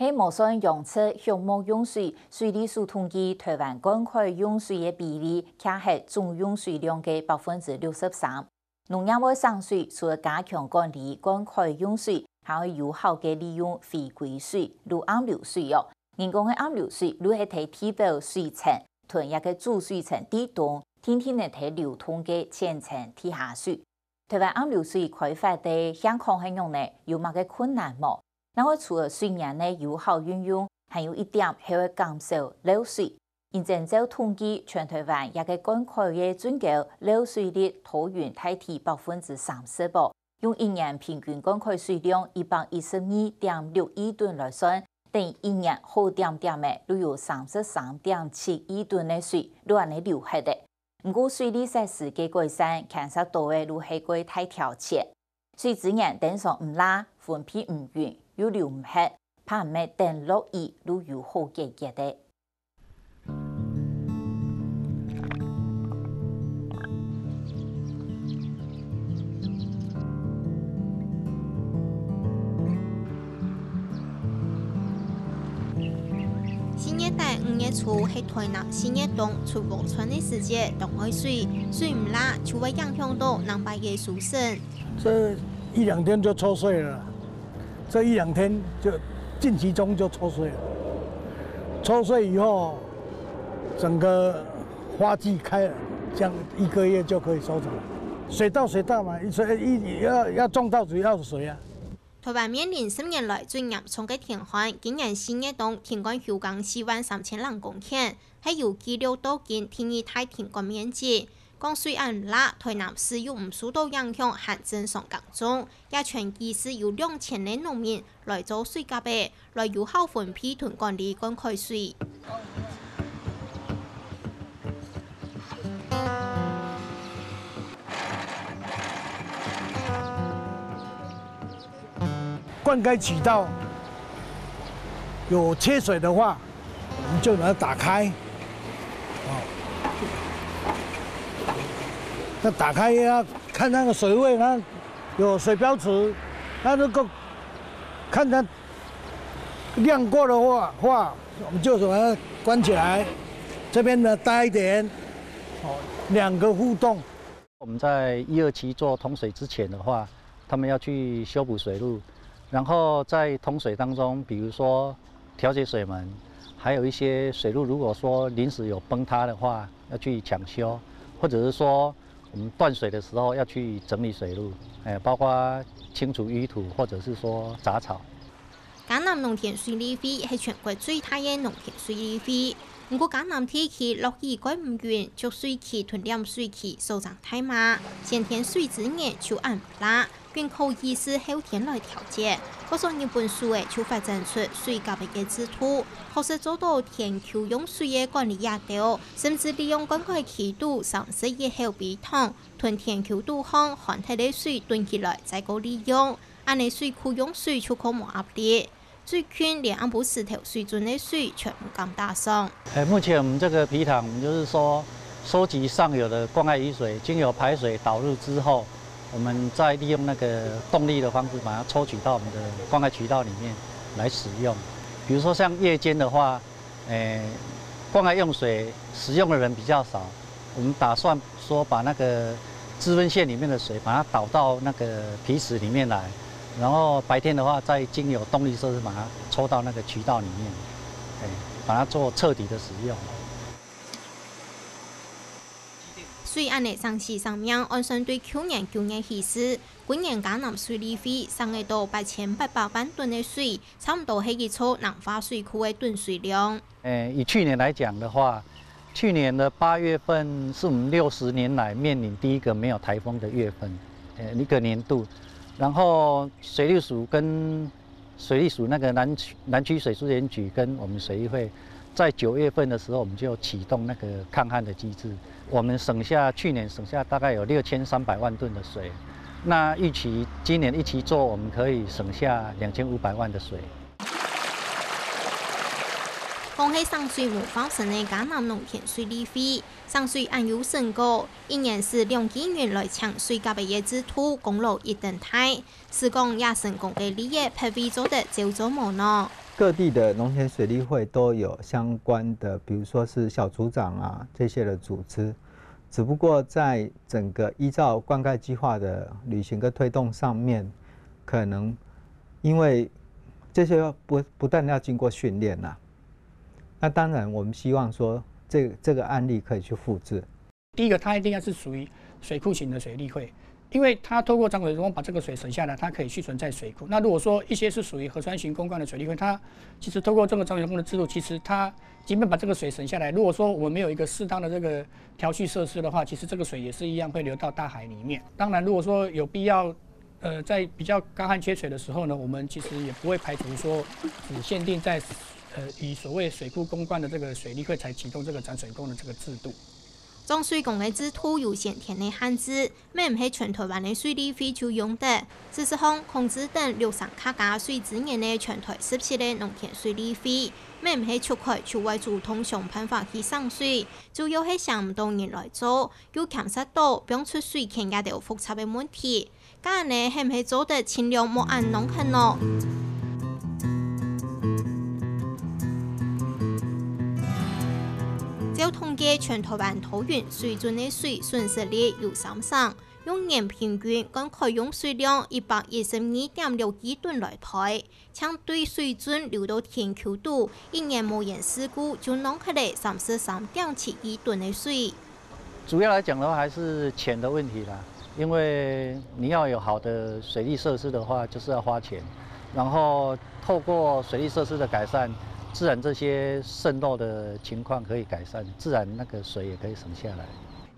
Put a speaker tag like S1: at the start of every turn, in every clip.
S1: 喺模算用测项目用水，水利署统计台湾灌溉用水嘅比例，卡喺总用水量嘅63%。农业部省水除了加强管理灌溉用水，还会有效嘅利用非规水、如暗流水哦。人工嘅暗流水，如係睇地表水层，同一個主水層地動，天天嚟睇流通嘅淺層地下水。台灣暗流水開發地香港係用呢，有乜嘅困難冇？那我除了水源呢有效運用，還有一點係會減少漏水。現正就統計，全台灣一個灌溉嘅總夠漏水率多遠大體30%噃，用一年平均灌溉水量112.6億噸來算。等一年好點點嘅，都有33.7億噸嘅水，都係你流下嘅。唔過水利設施嘅改善，其實都係都係過太挑切。水資源等上唔拉，分配唔完，又流唔下，怕唔係等落雨都有好解決嘅。
S2: 4月底5月初係台南新業東出國村的時節，凍開水，水唔拉就會影響到南北嘅輸送。
S3: 這一兩天就抽水了，這一兩天就近期中就抽水了。抽水以後，整個花季開了，這樣1個月就可以收成。水稻嘛，要種稻子要水啊。
S2: 台灣面臨10年來最嚴重嘅天旱，今年4月冬天乾休耕43000人公頃，係有記錄到今天二大天乾面積。降水暗拉，台南市有唔受到影響，還正常耕種，也全期是有2000嘅農民來做水甲嘅，來有效分配同管理灌溉水。
S3: 灌溉渠道有缺水的話，我們就把它打開。那打開要看那個水位，它有水標尺，那如果看它亮過的話，我們就把它關起來。這邊呢大一點，2個互動。
S4: 我們在1、2期做通水之前的話，他們要去修補水路。然後在通水當中，比如說調節水門，還有一些水路，如果說臨時有崩塌的話，要去搶修，或者是說我們斷水的時候要去整理水路，包括清除淤土或者是說雜草。
S2: 嘉南農田水利會係全國最大嘅農田水利會，不過嘉南地區落雨該唔遠，蓄水池同淹水池數量太慢，先天水資源就按唔拉。並靠意識後天來調節，嗰種日本書誒就發展出水甲嘅制度，確實做到田丘用水嘅管理也到，甚至利用灌溉渠道3-4日後備塘，屯田丘堵巷，旱體嘅水囤起來再個利用，按你水庫用水就可冇壓力。最近連安布石頭水準嘅水全部咁大上。
S4: 目前我們這個埤塘，我們就是說收集上游的灌溉雨水，經由排水導入之後。我們再利用那個動力的方式，把它抽取到我們的灌溉渠道裡面來使用。比如說像夜間的話，灌溉用水使用的人比較少，我們打算說把那個支分線裡面的水，把它導到那個埤池裡面來，然後白天的話再經由動力設施把它抽到那個渠道裡面，把它做徹底的使用。
S2: 水按嘅上市上面，按相對去年9月起時，今年嘉南水利會上嘅到8800萬噸嘅水，差唔多係一處南化水庫嘅噸水量。
S4: 以去年來講的話，去年的8月份是我們60年來面臨第一個沒有颱風的月份，一個年度。然後水利署跟水利署那個南區水資源局跟我們水利會，在9月份的時候，我們就啟動那個抗旱的機制。我們去年省下大概有6300萬噸的水，那預期今年一期做，我們可以省下2500萬的水。
S2: 講起省水無方成嘅嘉南農田水利會，省水按有申告，一年是2億元來搶水甲嘅制度，功勞一等大，是講也成功嘅利益，派為做得朝早無能。
S5: 各地的农田水利会都有相关的，比如说是小组长啊这些的组织，只不过在整个依照灌溉计划的履行跟推动上面，可能因为这些不但要经过训练啦，那当然我们希望说这个案例可以去复制。
S6: 第一个，它一定要是属于水库型的水利会。因为它透过涨水工把这个水省下来，它可以蓄存在水库。那如果说一些是属于河川型公灌的水利会，它其实透过这个涨水工的制度，其实它即便把这个水省下来，如果说我们没有一个适当的这个调蓄设施的话，其实这个水也是一样会流到大海里面。当然，如果说有必要，在比较干旱缺水的时候呢，我们其实也不会排除说只限定在以所谓水库公灌的这个水利会才启动这个涨水工的这个制度。
S2: 涨水工的制度有先天的限制，唔系全台湾的水利会就用得。事实上，控制等6省客家水资源的全台17个农田水利会，唔系出开就为主通常办法去省水，主要系想唔到人来做，要检测到标出水权也有复杂的问题。咁呢系唔系做得尽量冇按农肯咯？照统计，全台湾桃园水准的水损失率有3省，用年平均跟可用水量112.6亿吨来睇，相对水准流到天丘度，一年无人事故就弄起来33.7亿吨的水。
S4: 主要来讲的话，还是钱的问题啦。因为你要有好的水利设施的话，就是要花钱，然后透过水利设施的改善，自然这些渗漏的情况可以改善，自然那个水也可以省下来。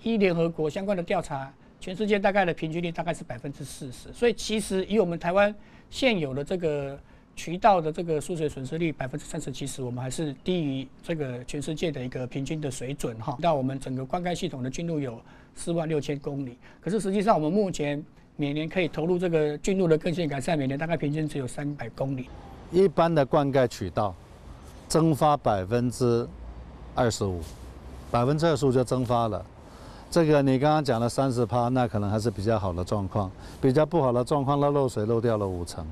S6: 依联合国相关的调查，全世界大概的平均率大概是40%，所以其实以我们台湾现有的这个渠道的这个输水损失率30%，其实我们还是低于这个全世界的一个平均的水准哈。到我们整个灌溉系统的径路有46000公里，可是实际上我们目前每年可以投入这个径路的更新改善，每年大概平均只有300公里。
S7: 一般的灌溉渠道蒸发25%，25%就蒸发了。这个你刚刚讲的30%，那可能还是比较好的状况，比较不好的状况，那漏水漏掉了50%。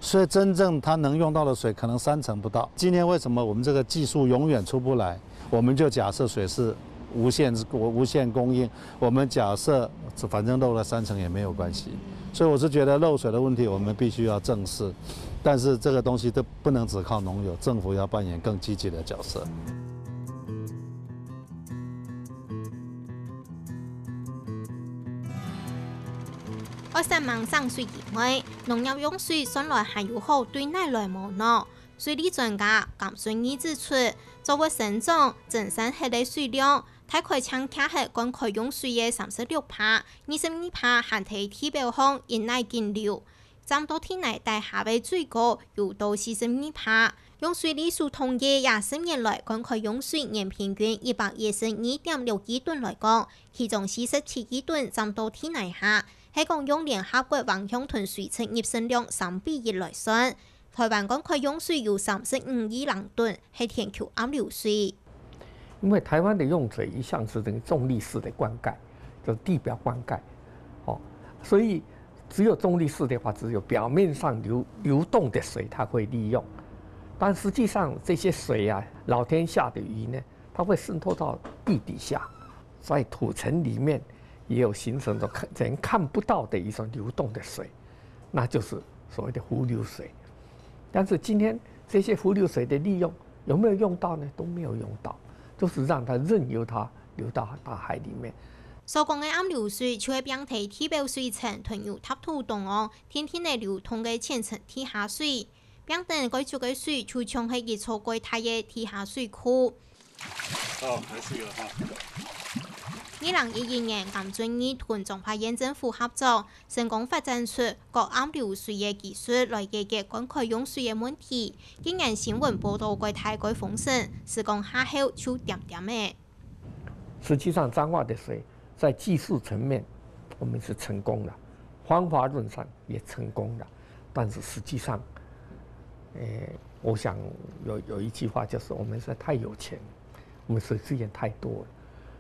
S7: 所以真正它能用到的水可能3成不到。今天为什么我们这个技术永远出不来？我们就假设水是无限供应，我们假设反正漏了3成也没有关系。所以我是觉得漏水的问题我们必须要正视，但是这个东西都不能只靠农友，政府要扮演更积极的角色。
S2: 200万省水以外，农业用水算来还有好对内来无呢？水利专家甘顺义指出，作为省长增产核的水量，大概抢卡核灌溉用水的36%，22%限体体表项因内径流，占到体内大厦的最高有到42%。用水利署统计20年来灌溉用水年平均112.6亿吨来讲，其中47亿吨占到体内下。喺讲用联合国环境屯水产业生量3:1来算，台湾灌溉用水有35亿人吨，係全球暗流水。
S8: 因为台湾的用水一向是这个重力式的灌溉，就是地表灌溉，所以只有重力式的话，只有表面上流动的水它会利用，但实际上这些水啊，老天下的雨呢，它会渗透到地底下，在土层里面。也有形成的人看不到的一种流动的水，那就是所谓的浮流水。但是今天这些浮流水的利用有没有用到呢？都没有用到，就是让它任由它流到大海里面。
S2: 所讲的暗流水，就係表體體表水層囤有塌土洞哦，天天嚟流通嘅淺層地下水，表等該做嘅水就像係熱錯過太嘅地下水庫。
S9: 還是有哈。
S2: 2012年，甘順義同中華縣政府合作，成功發展出各暗流水嘅技術來解決灌溉用水嘅問題。今日新聞報道過太過豐盛，施工下後就點點嘅。
S8: 實際上，彰化的水在技術層面我們是成功了，方法論上也成功了，但是實際上，我想有一句話就是我們是太有錢，我們水資源太多了，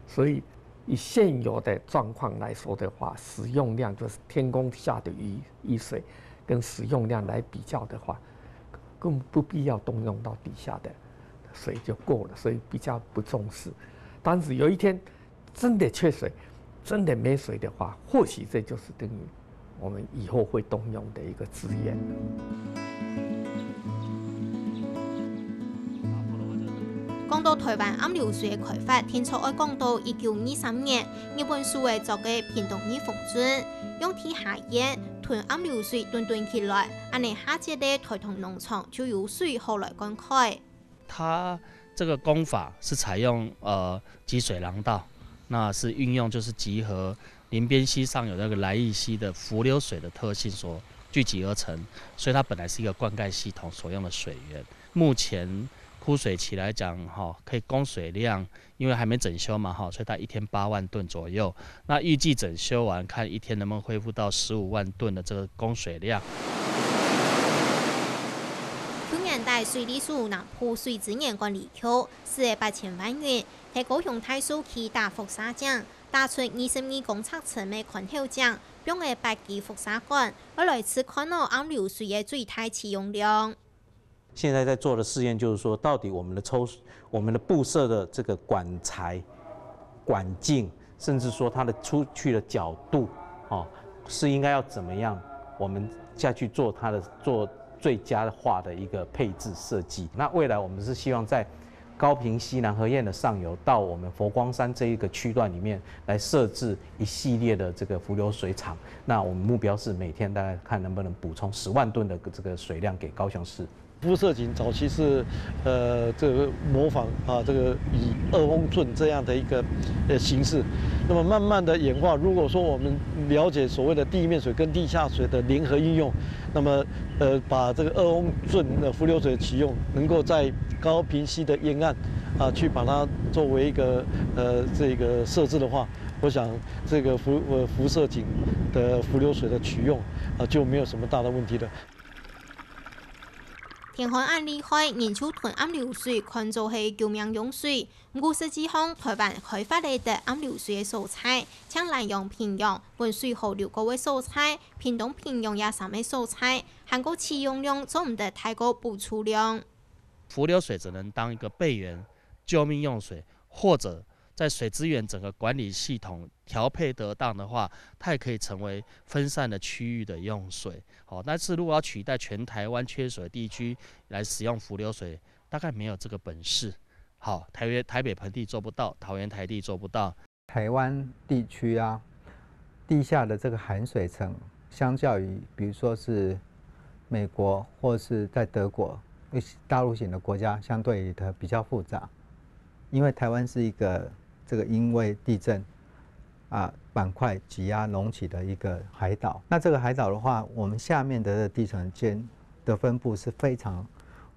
S8: 所以。以現有的狀況來說的話，使用量就是天空下的雨水，跟使用量來比較的話，根本不必要动用到底下的水就够了，所以比较不重视。但是有一天真的缺水，真的没水的话，或许这就是等于我们以后会动用的一个资源。
S2: 讲到台湾暗流水的开发，天初爱讲到1923年，日本苏维做嘅屏东义丰圳，用地下盐囤暗流水吨起来，安尼下节的台东农场就有水后来灌溉。
S10: 它这个工法是采用集水廊道，那是运用就是集合林边溪上有那个来义溪的浮流水的特性所聚集而成，所以它本来是一个灌溉系统所用的水源。目前枯水期来讲，可以供水量，因为还没整修嘛，所以它1天8万吨左右。那预计整修完，看一天能不能恢复到15万吨的这个供水量。
S2: 去年底水利署南部水资源管理局4亿8千万元，喺高雄太素區大輻沙井打出22公尺深嘅宽口井，用嘅8基輻沙管，而來次看到暗流水嘅最大使用量。
S11: 现在在做的试验就是说，到底我们的布设的这个管材、管径，甚至说它的出去的角度，是应该要怎么样？我们下去做最佳化的一个配置设计。那未来我们是希望在高屏溪南河堰的上游到我们佛光山这一个区段里面来设置一系列的这个浮流水厂。那我们目标是每天大概看能不能补充10万吨的这个水量给高雄市。
S12: 肤色井早期是这个模仿这个以2翁圳这样的一个形式，那么慢慢的演化。如果说我们了解所谓的地面水跟地下水的联合应用，那么把这个2翁圳的浮流水启用，能够在高屏溪的沿岸去把它作为一个这个设置的话，我想这个辐射井的浮流水的取用就没有什么大的问题了。
S2: 天海岸厉害，研究屯暗流水看做係救命用水。不過實際上，台灣開發嚟的暗流水嘅素材，像蘭陽平陽、溫水河流過嘅素材，屏東平陽也上嘅素材，韓國使用量做唔得太過補出量。
S10: 浮流水只能當一個備源、救命用水，或者在水資源整個管理系統調配得當的話，它也可以成為分散的區域的用水。但是如果要取代全台灣缺水地區來使用浮流水，大概沒有這個本事。台北盆地做不到，桃園台地做不到。
S5: 台灣地區地下的這個含水層，相較於比如說是美國或是在德國大陸型的國家，相對的比較複雜。因為台灣是一個這個因為地震板塊擠壓隆起的一個海島，那這個海島的話，我們下面的地層間的分布是非常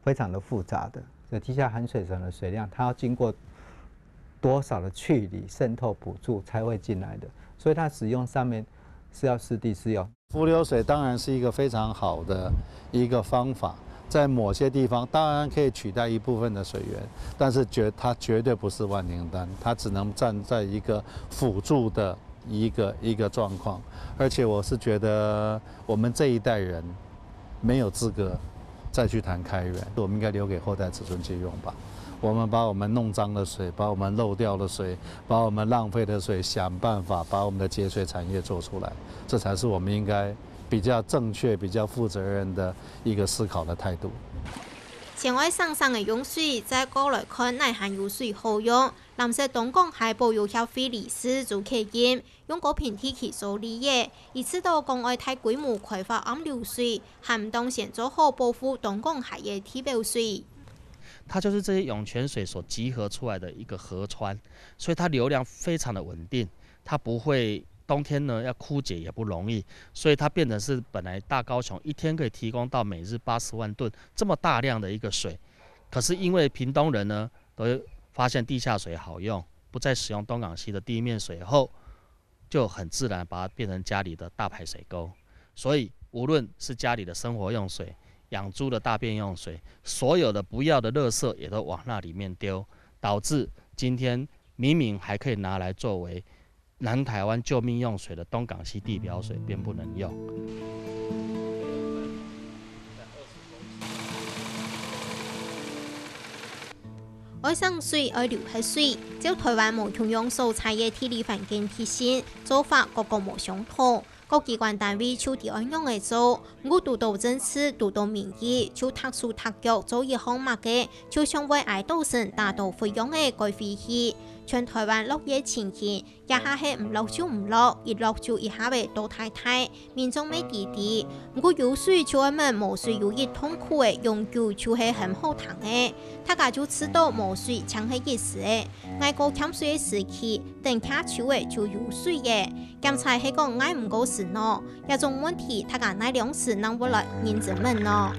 S5: 的複雜的。這地下含水層的水量，它要經過多少的去理、滲透、補助才會進來的，所以它使用上面是要適地適用。
S7: 浮流水當然是一個非常好的一個方法。在某些地方當然可以取代一部分的水源，但是它絕對不是萬靈丹，它只能站在一個輔助的一個狀況。而且我是覺得我們這一代人沒有資格再去談開源，我們應該留給後代子孫去用吧。我們把我們弄髒的水，把我們漏掉的水，把我們浪費的水，想辦法把我們的節水產業做出來，這才是我們應該比較正確、比較負責任的一個思考的態度。
S2: 前外省省嘅用水，在過來看內含有水好用。藍色東港海保育協會理事做企業，用高屏地區做利益，以此到港外大規模開發暗流水，還當先做好保護東港海嘅地表水。
S10: 它就是這些湧泉水所集合出來的一個河川，所以它流量非常的穩定，它不會。冬天呢要枯竭也不容易，所以它變成是本來大高雄一天可以提供到每日80萬噸這麼大量的一個水，可是因為屏東人呢都發現地下水好用，不再使用東港溪的地面水後，就很自然把它變成家裡的大排水溝，所以無論是家裡的生活用水、養豬的大便用水，所有的不要的垃圾也都往那裡面丟，導致今天明明還可以拿來作為南台灣救命用水的東港溪地表水便不能用。
S2: 愛上水愛流下水，照台灣無同樣所採嘅地理環境特性，做法各個無相同。各機關單位就地按樣嘅做，我獨到政策，獨到民意，就特殊特約做一項物嘅，就想為愛島省達到費用嘅改費氣。全台灣落葉情形，一下係唔落就唔落，一落就一下嘅都太大，民眾未地地。不過有水就我們無水有一痛苦嘅，永久就係很好談嘅。大家就知道無水搶係意思嘅，愛過欠水嘅時期，等卡手嘅就有水嘅。檢查係講愛唔夠時咯，一種問題，大家奈兩時能不來認真問咯。